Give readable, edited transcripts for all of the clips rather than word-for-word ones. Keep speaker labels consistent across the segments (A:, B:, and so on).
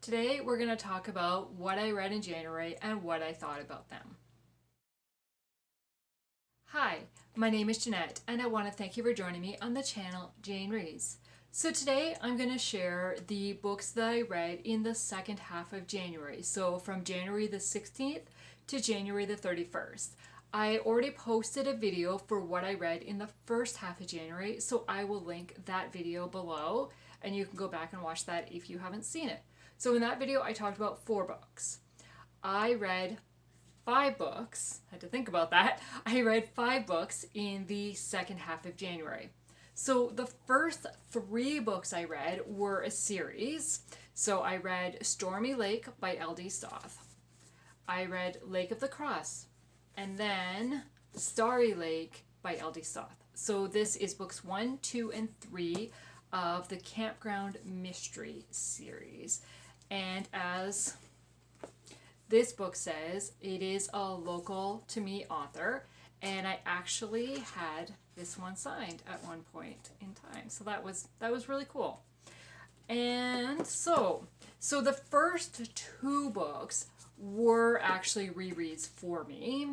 A: Today we're going to talk about what I read in January and what I thought about them. Hi, my name is Jeanette and I want to thank you for joining me on the channel Jane Reads. So today I'm going to share the books that I read in the second half of January, so from January the 16th to January the 31st. I already posted a video for what I read in the first half of January, so I will link that video below and you can go back and watch that if you haven't seen it. So in that video I talked about 4 books. I read 5 books, I had to think about that. I read 5 books in the second half of January. So the first 3 books I read were a series. So I read Stormy Lake by L.D. Stauth. I read Lake of the Cross. And then Starry Lake by L.D. Stauth. So this is books 1, 2, and 3 of the Campground Mystery series. And as this book says, it is a local to me author, and I actually had this one signed at one point in time. So that was really cool. And so the first 2 books were actually rereads for me.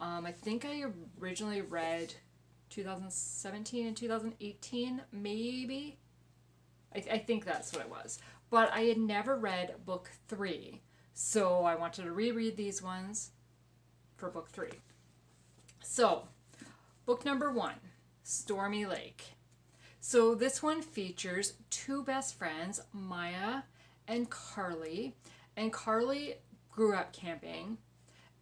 A: I think I originally read 2017 and 2018, maybe. I think that's what it was. But I had never read book 3. So I wanted to reread these ones for book 3. So, book number 1, Stormy Lake. So this one features 2 best friends, Maya and Carly. And Carly grew up camping,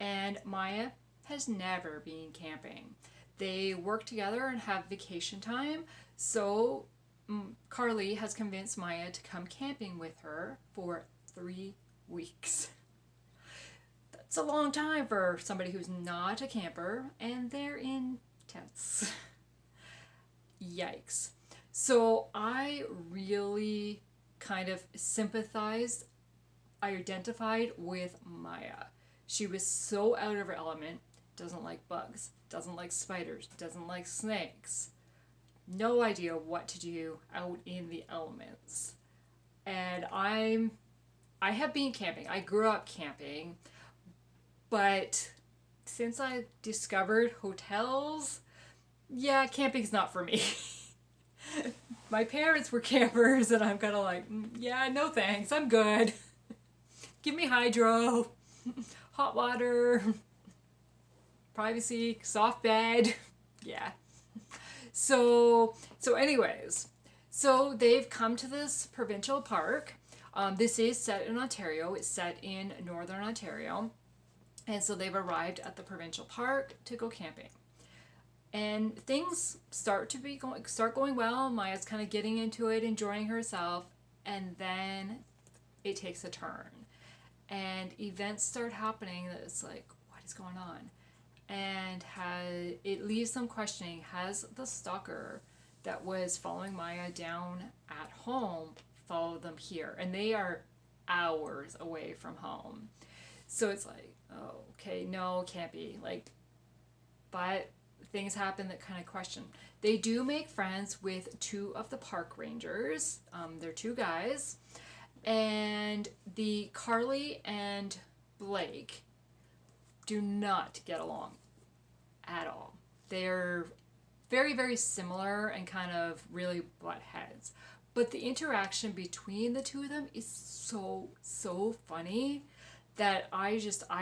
A: and Maya has never been camping. They work together and have vacation time, so Carly has convinced Maya to come camping with her for 3 weeks. That's a long time for somebody who's not a camper, and they're in tents. Yikes. So I really kind of sympathized, I identified with Maya. She was so out of her element, doesn't like bugs, doesn't like spiders, doesn't like snakes. No idea what to do out in the elements. And I have been camping. I grew up camping, but since I discovered hotels, yeah, camping's not for me. My parents were campers, and I'm kind of like, yeah, no thanks, I'm good. Give me hydro, hot water, privacy, soft bed. Yeah. So anyways, so they've come to this provincial park. This is set in Ontario. It's set in northern Ontario. And so they've arrived at the provincial park to go camping. And things start going well. Maya's kind of getting into it, enjoying herself, and then it takes a turn. And events start happening that it's like, what is going on? And it leaves them questioning, has the stalker that was following Maya down at home followed them here? And they are hours away from home. So it's like, oh, okay, no, can't be. Like, but things happen that kind of question. They do make friends with 2 of the park rangers. They're 2 guys. And the Carly and Blake do not get along at all. They're very, very similar and kind of really butt heads. But the interaction between the 2 of them is so funny that I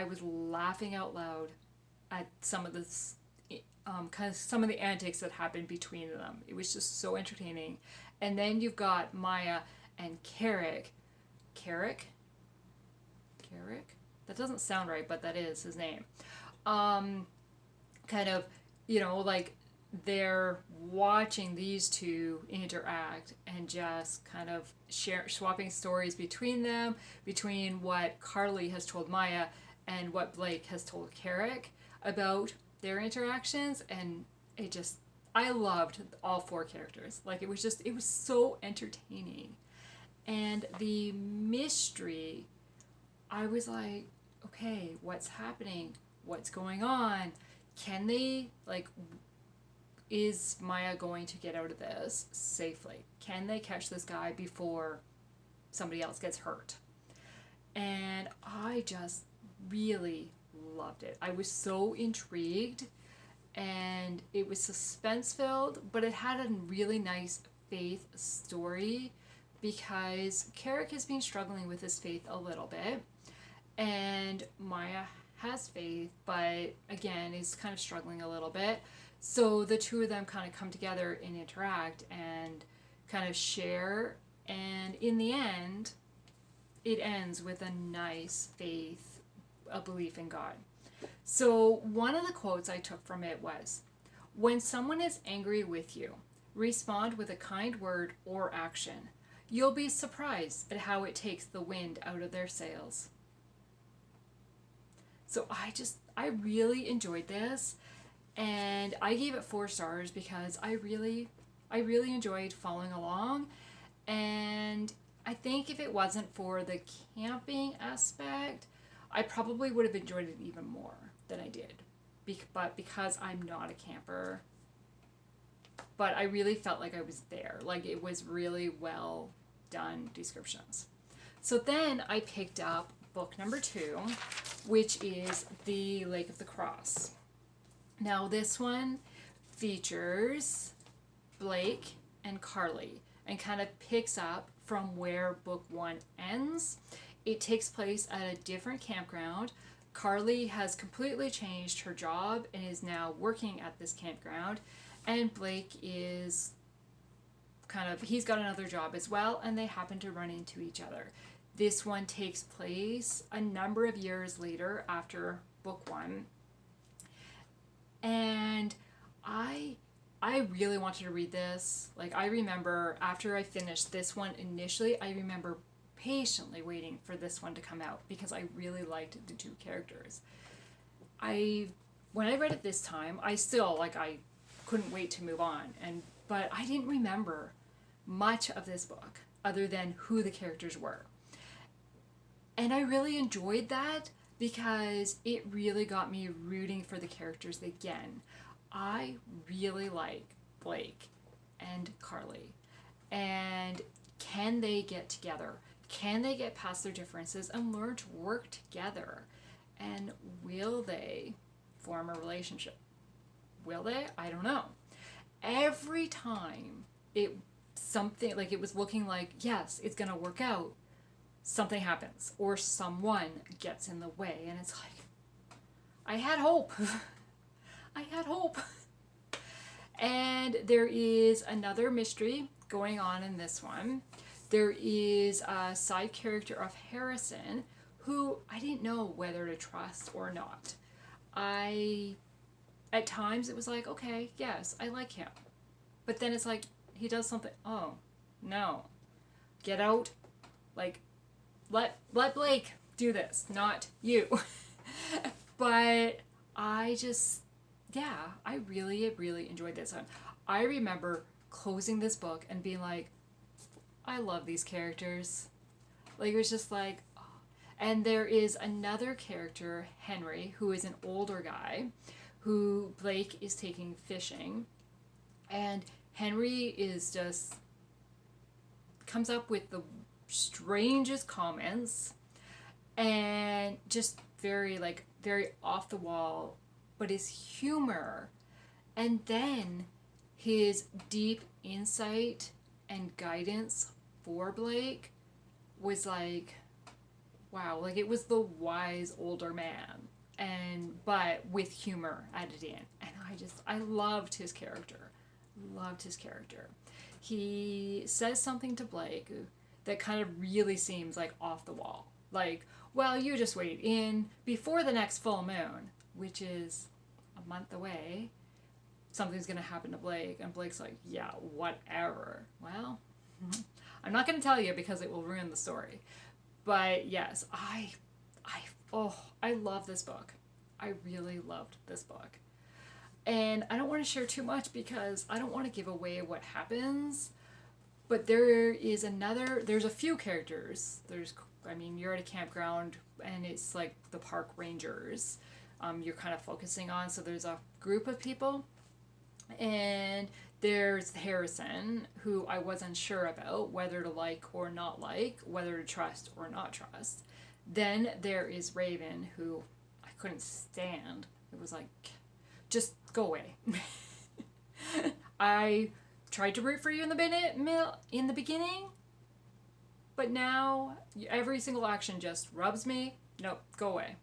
A: was laughing out loud at some of some of the antics that happened between them. It was just so entertaining. And then you've got Maya and Carrick. Carrick? That doesn't sound right, but that is his name. Kind of, like they're watching these 2 interact and just kind of swapping stories between them, between what Carly has told Maya and what Blake has told Carrick about their interactions. And I loved all 4 characters. Like, it was so entertaining. And the mystery, I was like, okay, what's happening? What's going on? Can they, is Maya going to get out of this safely? Can they catch this guy before somebody else gets hurt? and I just really loved it. I was so intrigued, and it was suspense filled, but it had a really nice faith story because Carrick has been struggling with his faith a little bit, and Maya has faith, but again is kind of struggling a little bit. So the two of them kind of come together and interact and kind of share, and in the end, it ends with a nice faith, a belief in God. So one of the quotes I took from it was, "When someone is angry with you, respond with a kind word or action. You'll be surprised at how it takes the wind out of their sails." So I really enjoyed this, and I gave it 4 stars because I really enjoyed following along. And I think if it wasn't for the camping aspect, I probably would have enjoyed it even more than I did. But because I'm not a camper, but I really felt like I was there. Like, it was really well done descriptions. So then I picked up book number 2, which is The Lake of the Cross. Now this one features Blake and Carly and kind of picks up from where book 1 ends. It takes place at a different campground. Carly has completely changed her job and is now working at this campground, and Blake is he's got another job as well, and they happen to run into each other. This one takes place a number of years later after book 1. And I really wanted to read this. Like, I remember after I finished this one initially, I remember patiently waiting for this one to come out because I really liked the 2 characters. When I read it this time, I couldn't wait to move on, but I didn't remember much of this book other than who the characters were. And I really enjoyed that because it really got me rooting for the characters again. I really like Blake and Carly. And can they get together? Can they get past their differences and learn to work together? And will they form a relationship? Will they? I don't know. Every time it was looking like, yes, it's going to work out, something happens or someone gets in the way, and it's like, I had hope. I had hope. And there is another mystery going on in this one. There is a side character of Harrison who I didn't know whether to trust or not. At times it was like, okay, yes, I like him. But then it's like, he does something, oh, no. Get out. Like, let Blake do this, not you. But I really enjoyed this one. I remember closing this book and being like, I love these characters. Like, it was just like, oh. And there is another character, Henry, who is an older guy, who Blake is taking fishing. And Henry comes up with the strangest comments and just very off the wall, but his humor and then his deep insight and guidance for Blake was like, wow, like it was the wise older man, but with humor added in. And I loved his character. He says something to Blake that kind of really seems like off the wall. Like, well, you just wait in before the next full moon, which is a month away, something's going to happen to Blake. And Blake's like, yeah, whatever. Well, I'm not going to tell you because it will ruin the story. But yes, I love this book. I really loved this book. And I don't want to share too much because I don't want to give away what happens. But there's a few characters. You're at a campground and it's like the park rangers you're kind of focusing on. So there's a group of people. And there's Harrison, who I wasn't sure about whether to like or not like, whether to trust or not trust. Then there is Raven, who I couldn't stand. It was like, just go away. I tried to root for you in the beginning, but now every single action just rubs me. Nope, go away.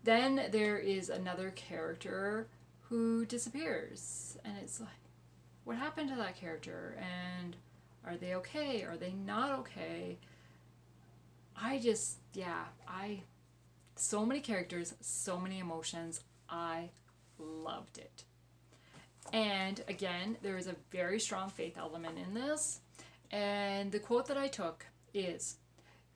A: Then there is another character who disappears, and it's like, what happened to that character? And are they okay? Are they not okay? So many characters, so many emotions. I loved it. And again, there is a very strong faith element in this. And the quote that I took is,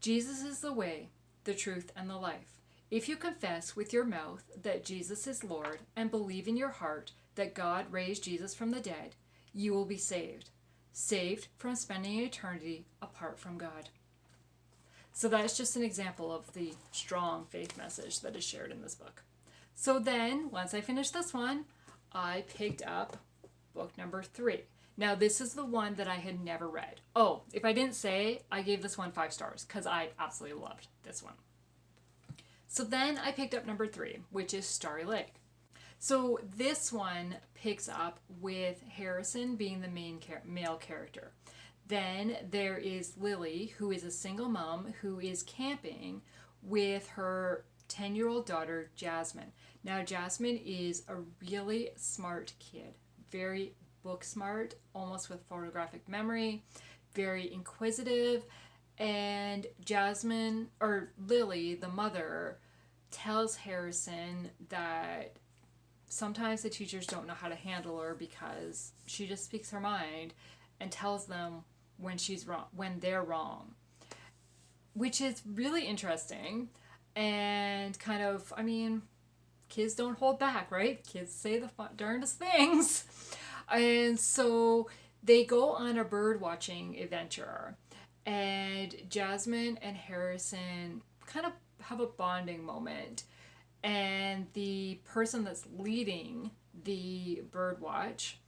A: Jesus is the way, the truth, and the life. If you confess with your mouth that Jesus is Lord and believe in your heart that God raised Jesus from the dead, you will be saved. Saved from spending eternity apart from God. So that's just an example of the strong faith message that is shared in this book. So then, once I finished this one, I picked up book number 3. Now, this is the one that I had never read. Oh, if I didn't say, I gave this one 5 stars because I absolutely loved this one. So then I picked up number 3, which is Starry Lake. So this one picks up with Harrison being the main male character. Then there is Lily, who is a single mom who is camping with her 10-year-old daughter, Jasmine. Now, Jasmine is a really smart kid, very book smart, almost with photographic memory, very inquisitive. And Lily, the mother, tells Harrison that sometimes the teachers don't know how to handle her because she just speaks her mind and tells them when she's wrong, when they're wrong, which is really interesting. And kind of, kids don't hold back, right? Kids say the darndest things. And so they go on a bird watching adventure, and Jasmine and Harrison kind of have a bonding moment. And the person that's leading the bird watch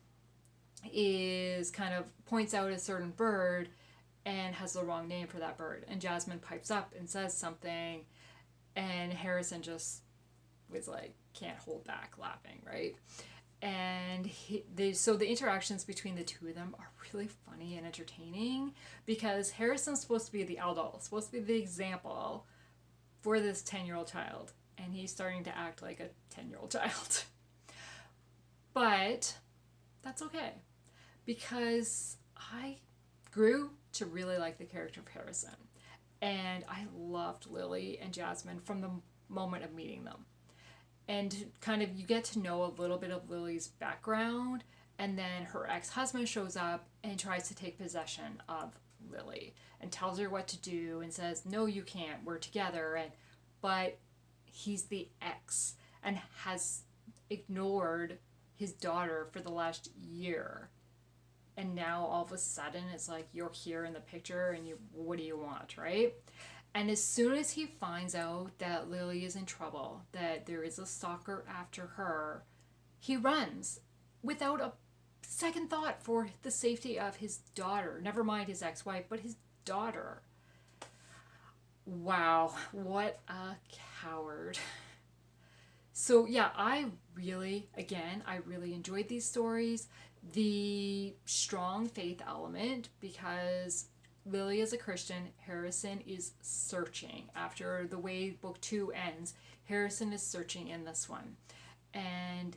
A: is kind of points out a certain bird and has the wrong name for that bird. And Jasmine pipes up and says something, and Harrison just was like, can't hold back laughing, right? And so the interactions between the two of them are really funny and entertaining because Harrison's supposed to be the adult, supposed to be the example for this 10-year-old child, and he's starting to act like a 10-year-old child. But that's okay, because I grew to really like the character of Harrison, and I loved Lily and Jasmine from the moment of meeting them. And kind of you get to know a little bit of Lily's background, and then her ex-husband shows up and tries to take possession of Lily and tells her what to do and says, no, you can't, we're together. But he's the ex and has ignored his daughter for the last year. And now all of a sudden it's like, you're here in the picture and what do you want, right? And as soon as he finds out that Lily is in trouble, that there is a stalker after her, he runs without a second thought for the safety of his daughter. Never mind his ex-wife, but his daughter. Wow, what a coward. So yeah, I really enjoyed these stories. The strong faith element, because Lily is a Christian, Harrison is searching. After the way book 2 ends, Harrison is searching in this one. And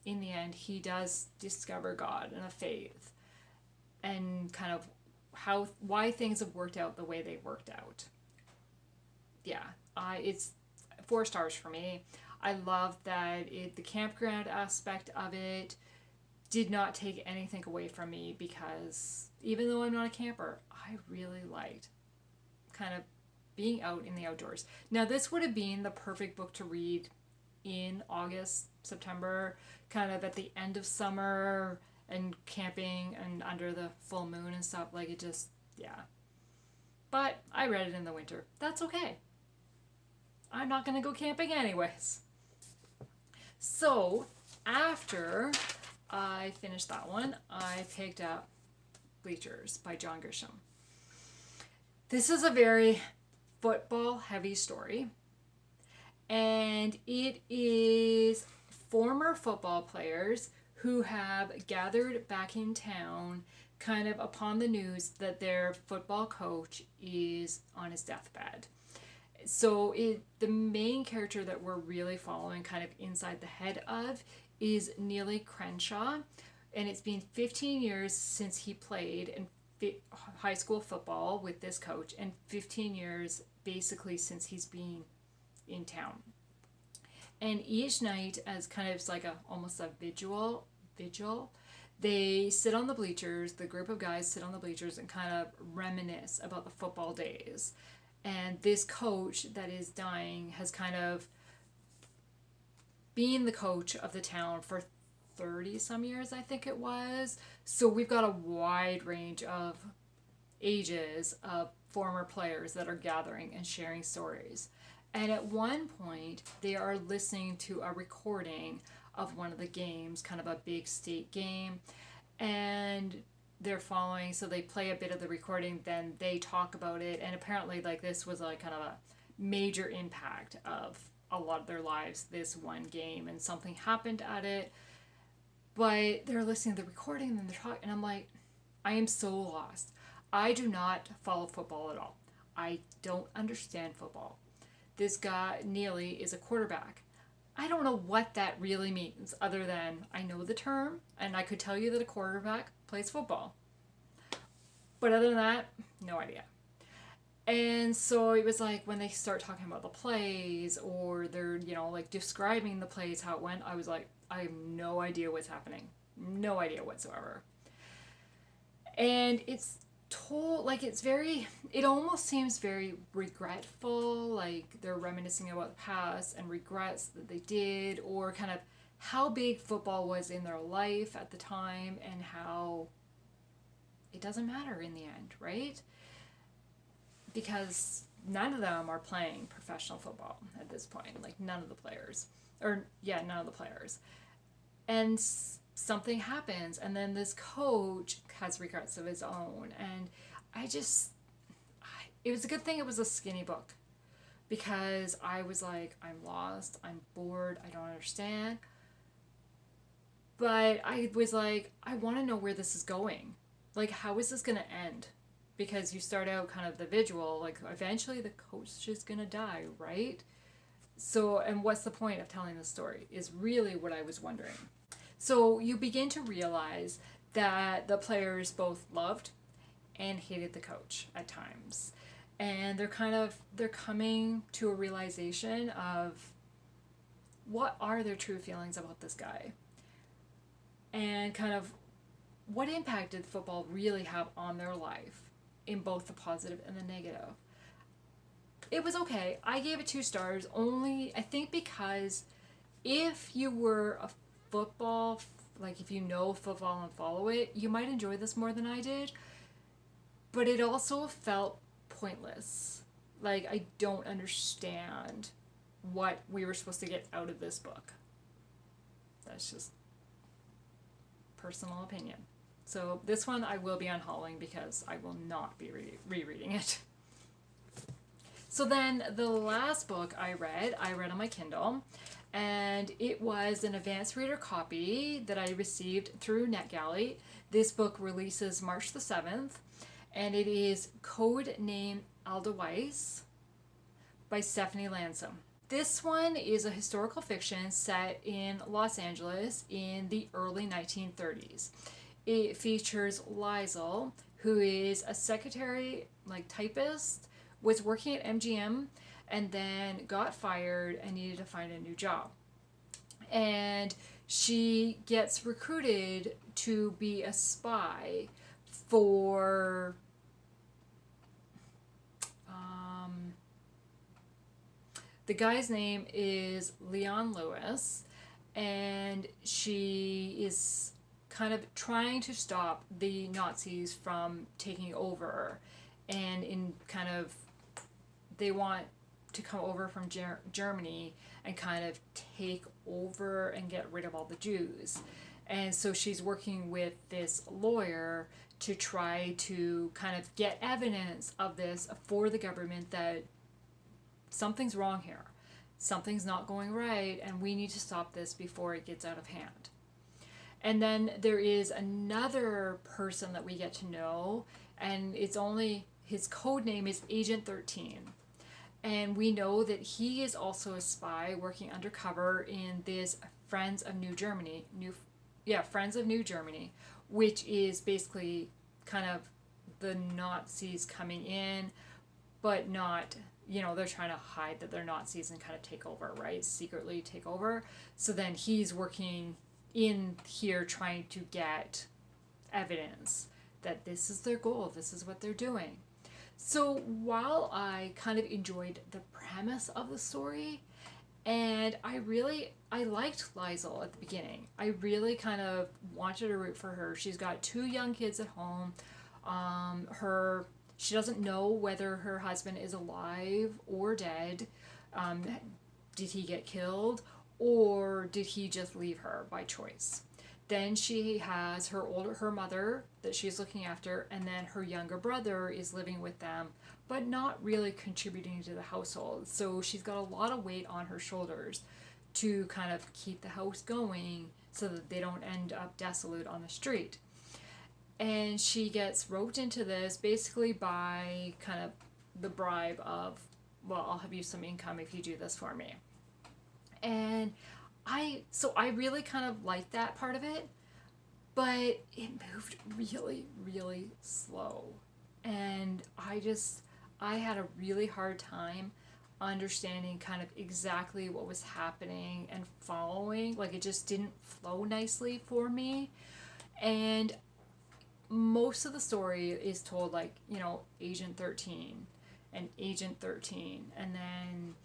A: in the end, he does discover God and a faith, and kind of why things have worked out the way they worked out. Yeah, it's 4 stars for me. I love that the campground aspect of it did not take anything away from me, because even though I'm not a camper, I really liked kind of being out in the outdoors. Now, this would have been the perfect book to read in August, September, kind of at the end of summer and camping and under the full moon and stuff. Like, it just, yeah. But I read it in the winter. That's okay. I'm not going to go camping anyways. So, after I finished that one, I picked up Bleachers by John Grisham. This is a very football heavy story. And it is former football players who have gathered back in town kind of upon the news that their football coach is on his deathbed. So the main character that we're really following kind of inside the head of is Neely Crenshaw, and it's been 15 years since he played in high school football with this coach, and 15 years basically since he's been in town. And each night, as kind of like almost a vigil, they sit on the bleachers, the group of guys sit on the bleachers and kind of reminisce about the football days. And this coach that is dying has kind of been the coach of the town for 30 some years, I think it was. So we've got a wide range of ages of former players that are gathering and sharing stories. And at one point, they are listening to a recording of one of the games, kind of a big state game. And they're following, so they play a bit of the recording, then they talk about it. And apparently, like, this was like kind of a major impact of a lot of their lives, this one game. And something happened at it. But they're listening to the recording and then they're talking. And I'm like, I am so lost. I do not follow football at all. I don't understand football. This guy, Neely, is a quarterback. I don't know what that really means other than I know the term and I could tell you that a quarterback plays football. But other than that, no idea. And so it was like when they start talking about the plays or they're, like describing the plays, how it went, I was like, I have no idea what's happening. No idea whatsoever. And it's told, like, it almost seems very regretful, like they're reminiscing about the past and regrets that they did, or kind of how big football was in their life at the time and how it doesn't matter in the end, right? Because none of them are playing professional football at this point, like none of the players. And something happens, and then this coach has regrets of his own, and it was a good thing it was a skinny book, because I was like, I'm lost, I'm bored, I don't understand, but I was like, I want to know where this is going, like, how is this going to end? Because you start out kind of the visual, like, eventually the coach is going to die, right? So, and what's the point of telling this story is really what I was wondering. So you begin to realize that the players both loved and hated the coach at times. And they're coming to a realization of what are their true feelings about this guy. And kind of what impact did football really have on their life in both the positive and the negative. It was okay. I gave it 2 stars only, I think, because if you were a football, like if you know football and follow it, you might enjoy this more than I did. But it also felt pointless. Like, I don't understand what we were supposed to get out of this book. That's just personal opinion. So this one I will be unhauling because I will not be rereading it. So then the last book I read on my Kindle, and it was an advanced reader copy that I received through NetGalley. This book releases March the 7th, and it is Code Name Edelweiss by Stephanie Landsem. This one is a historical fiction set in Los Angeles in the early 1930s. It features Liesl, who is a secretary, like typist, was working at MGM and then got fired and needed to find a new job. And she gets recruited to be a spy for the guy's name is Leon Lewis, and she is kind of trying to stop the Nazis from taking over, and they want to come over from Germany and kind of take over and get rid of all the Jews. And so she's working with this lawyer to try to kind of get evidence of this for the government that something's wrong here. Something's not going right, and we need to stop this before it gets out of hand. And then there is another person that we get to know, and his code name is Agent 13. And we know that he is also a spy working undercover in this Friends of New Germany, which is basically kind of the Nazis coming in, but not, they're trying to hide that they're Nazis and kind of take over, right? Secretly take over. So then he's working in here trying to get evidence that this is their goal, this is what they're doing. So while I kind of enjoyed the premise of the story, and I liked Liesl at the beginning. I really kind of wanted to root for her. She's got 2 young kids at home. She doesn't know whether her husband is alive or dead. Did he get killed, or did he just leave her by choice? Then she has her mother that she's looking after, and then her younger brother is living with them, but not really contributing to the household. So she's got a lot of weight on her shoulders to kind of keep the house going so that they don't end up desolate on the street. And she gets roped into this basically by kind of the bribe of, well, I'll have you some income if you do this for me. And I really kind of liked that part of it, but it moved really, really slow. And I had a really hard time understanding kind of exactly what was happening and following. Like, it just didn't flow nicely for me. And most of the story is told like, Agent 13 and Agent 13. And then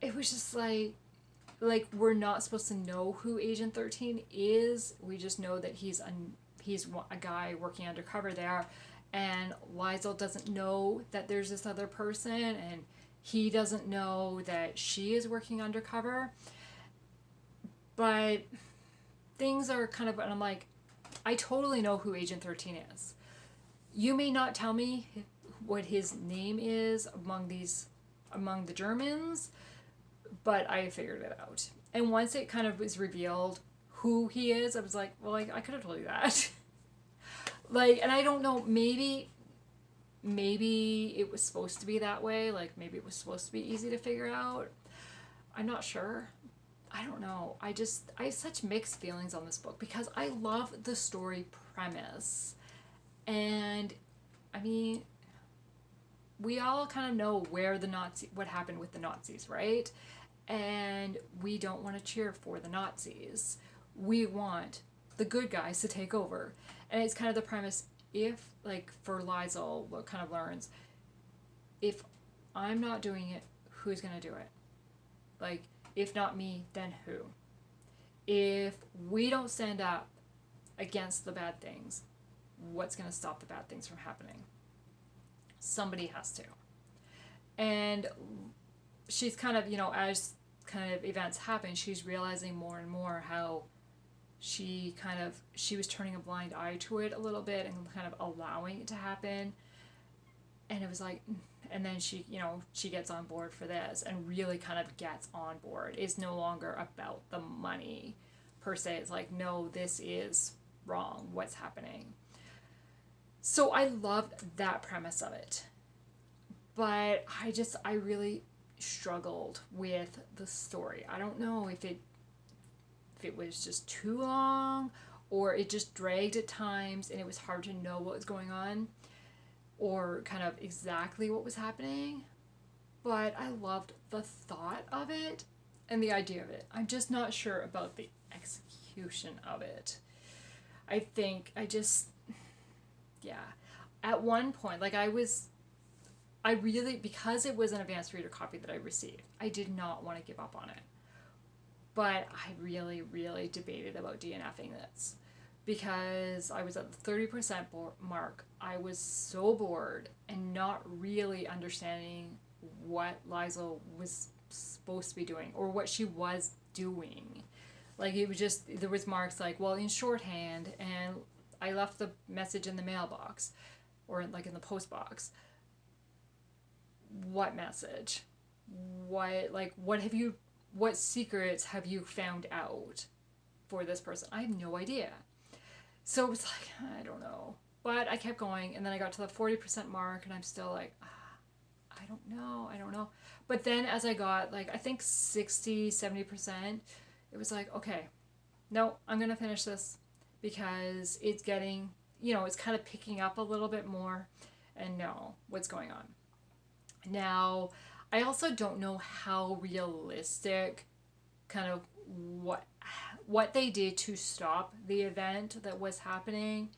A: it was just like we're not supposed to know who Agent 13 is. We just know that he's a guy working undercover there, and Liesl doesn't know that there's this other person, and he doesn't know that she is working undercover. But things are kind of, and I'm like, I totally know who Agent 13 is. You may not tell me what his name is among the Germans, but I figured it out. And once it kind of was revealed who he is, I was like, well, I could have told you that. And I don't know, maybe it was supposed to be that way. Like, maybe it was supposed to be easy to figure out. I'm not sure. I don't know. I have such mixed feelings on this book because I love the story premise. And, I mean, we all kind of know what happened with the Nazis, right? And we don't want to cheer for the Nazis. We want the good guys to take over. And it's kind of the premise, if, for Liesl, what kind of learns, if I'm not doing it, who's going to do it? If not me, then who? If we don't stand up against the bad things, what's going to stop the bad things from happening? Somebody has to. And she's kind of, as kind of events happen, she's realizing more and more how she was turning a blind eye to it a little bit and kind of allowing it to happen. And it was like, and then she gets on board for this and really kind of gets on board. It's no longer about the money per se. It's like, no, this is wrong. What's happening? So I loved that premise of it. But I really struggled with the story. I don't know if it was just too long or it just dragged at times and it was hard to know what was going on or kind of exactly what was happening. But I loved the thought of it and the idea of it. I'm just not sure about the execution of it. At one point, because it was an advanced reader copy that I received, I did not want to give up on it. But I really, really debated about DNFing this because I was at the 30% mark. I was so bored and not really understanding what Liesl was supposed to be doing or what she was doing. It was just, there was marks in shorthand, and I left the message in the mailbox or in the post box. What message? what secrets have you found out for this person? I have no idea. So it was like, I don't know. But I kept going, and then I got to the 40% mark, and I'm still like, I don't know. But then as I got, like, I think 60, 70%, it was like, okay, no, I'm going to finish this because it's getting, it's kind of picking up a little bit more, and no, what's going on? Now, I also don't know how realistic kind of what they did to stop the event that was happening.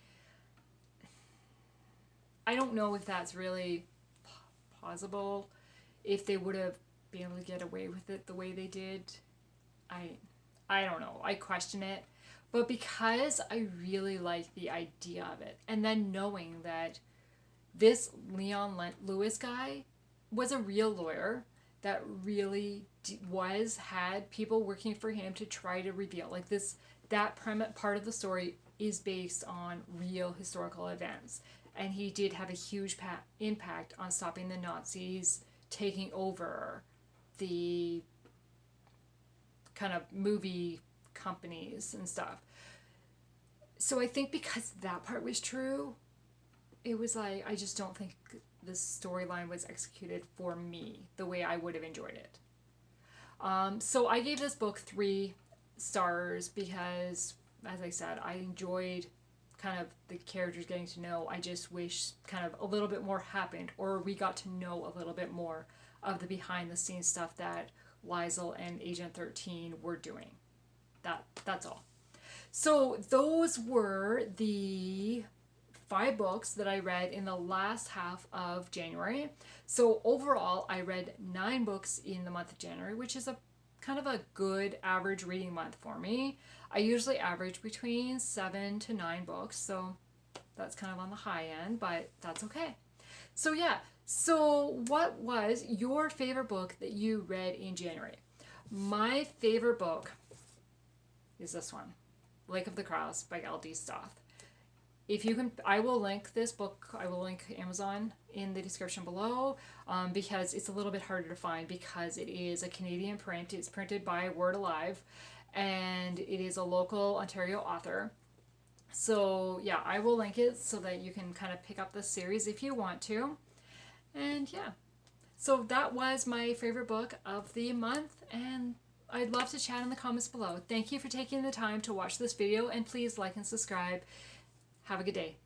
A: I don't know if that's really plausible, if they would have been able to get away with it the way they did. I don't know. I question it. But because I really like the idea of it, and then knowing that this Leon Lewis guy was a real lawyer that really had people working for him to try to reveal, like, that part of the story is based on real historical events, and he did have a huge impact on stopping the Nazis taking over the kind of movie companies and stuff. So I think because that part was true, it was like, I just don't think the storyline was executed for me the way I would have enjoyed it. So I gave this book 3 stars because, as I said, I enjoyed kind of the characters getting to know. I just wish kind of a little bit more happened, or we got to know a little bit more of the behind the scenes stuff that Liesl and Agent 13 were doing. That's all. So those were the 5 books that I read in the last half of January. So overall, I read 9 books in the month of January, which is a kind of a good average reading month for me. I usually average between 7 to 9 books, so that's kind of on the high end, but that's okay. So yeah, so what was your favorite book that you read in January? My favorite book is this one, Lake of the Crows by L.D. Stauth. If you can, I will link this book, I will link Amazon in the description below, because it's a little bit harder to find because it is a Canadian print. It's printed by Word Alive, and it is a local Ontario author. So yeah, I will link it so that you can kind of pick up the series if you want to. And yeah, so that was my favorite book of the month, and I'd love to chat in the comments below. Thank you for taking the time to watch this video, and please like and subscribe. Have a good day.